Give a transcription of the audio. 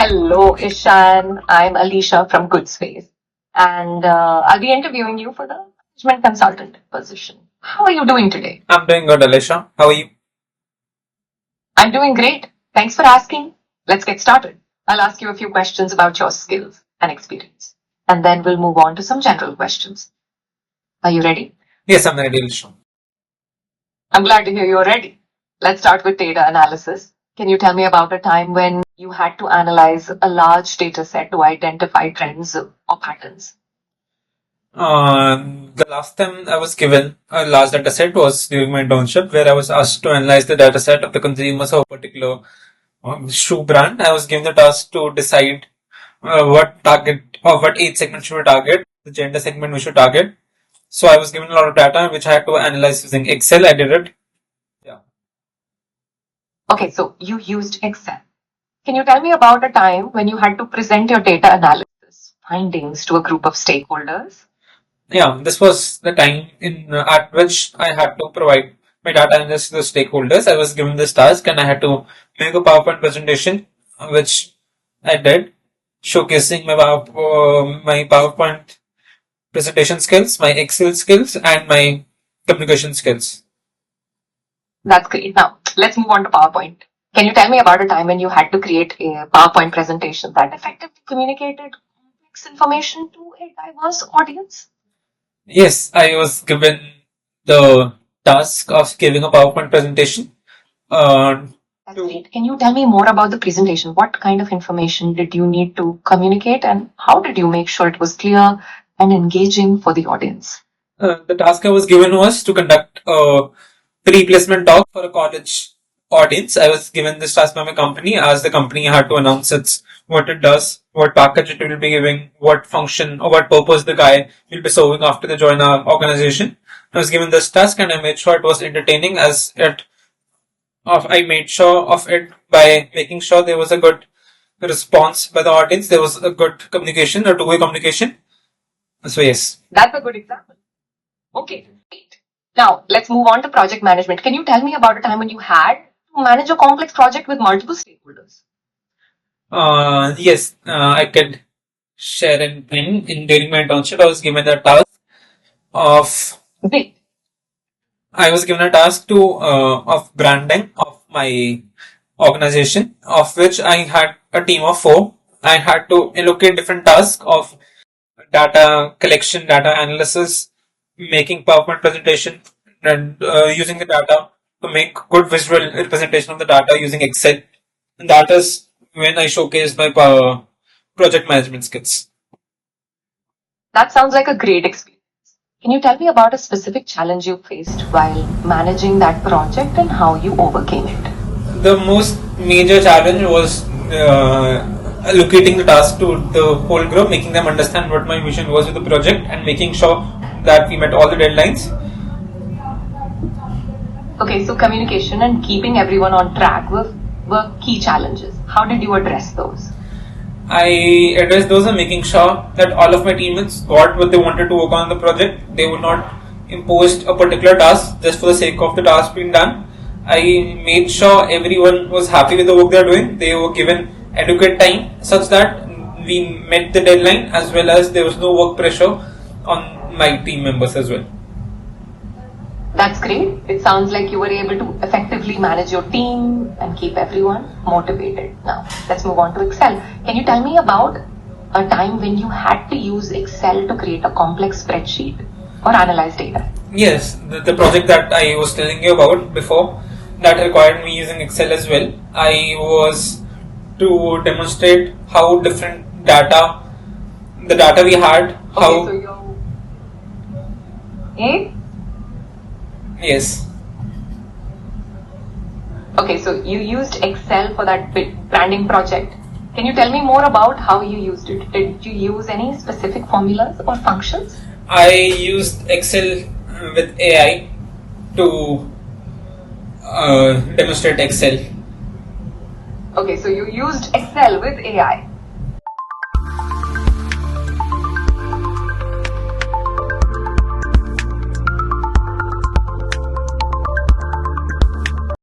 Hello, Ishan. I'm Alicia from GoodSpace, and I'll be interviewing you for the management consultant position. How are you doing today? I'm doing good, Alicia. How are you? I'm doing great. Thanks for asking. Let's get started. I'll ask you a few questions about your skills and experience, and then we'll move on to some general questions. Are you ready? Yes, I'm ready, Alicia. I'm glad to hear you're ready. Let's start with data analysis. Can you tell me about a time when you had to analyze a large data set to identify trends or patterns? The last time I was given a large data set was during my internship, where I was asked to analyze the data set of the consumers of a particular shoe brand. I was given the task to decide what target or what age segment should we target, the gender segment we should target. So I was given a lot of data which I had to analyze using Excel. I did it. Yeah. Okay, so you used Excel. Can you tell me about a time when you had to present your data analysis findings to a group of stakeholders? Yeah, this was the time in at which I had to provide my data analysis to the stakeholders. I was given this task and I had to make a PowerPoint presentation, which I did, showcasing my PowerPoint presentation skills, my Excel skills, and my communication skills. That's great. Now, let's move on to PowerPoint. Can you tell me about a time when you had to create a PowerPoint presentation that effectively communicated complex information to a diverse audience? Yes, I was given the task of giving a PowerPoint presentation. Uh, That's great. Can you tell me more about the presentation? What kind of information did you need to communicate, and how did you make sure it was clear and engaging for the audience? The task I was given was to conduct a pre-placement talk for a college audience. I was given this task by my company, as the company had to announce what it does, what package it will be giving, what function or what purpose the guy will be serving after they join our organization. I was given this task and I made sure it was entertaining I made sure of it by making sure there was a good response by the audience. There was a good communication, a two-way communication. So yes. That's a good example. Okay, great. Now, let's move on to project management. Can you tell me about a time when you had to manage a complex project with multiple stakeholders? Yes, I could share an thing. During my internship, I was given a task of Great. I was given a task to of branding of my organization, of which I had a team of four. I had to allocate different tasks of data collection, data analysis, making PowerPoint presentation, and using the data to make good visual representation of the data using Excel. And that is when I showcased my project management skills. That sounds like a great experience. Can you tell me about a specific challenge you faced while managing that project and how you overcame it? The most major challenge was allocating the task to the whole group, making them understand what my vision was with the project, and making sure that we met all the deadlines. Okay, so communication and keeping everyone on track were key challenges. How did you address those? I addressed those and making sure that all of my teammates got what they wanted to work on the project. They were not imposed a particular task just for the sake of the task being done. I made sure everyone was happy with the work they're doing. They were given adequate time such that we met the deadline, as well as there was no work pressure on my team members as well. That's great. It sounds like you were able to effectively manage your team and keep everyone motivated. Now, let's move on to Excel. Can you tell me about a time when you had to use Excel to create a complex spreadsheet or analyze data? Yes, the project that I was telling you about before, that required me using Excel as well. I was to demonstrate how different the data we had, how. Okay, so you. Eh? Yes. Okay, so you used Excel for that branding project. Can you tell me more about how you used it? Did you use any specific formulas or functions? I used Excel with AI to demonstrate Excel. Okay, so you used Excel with AI.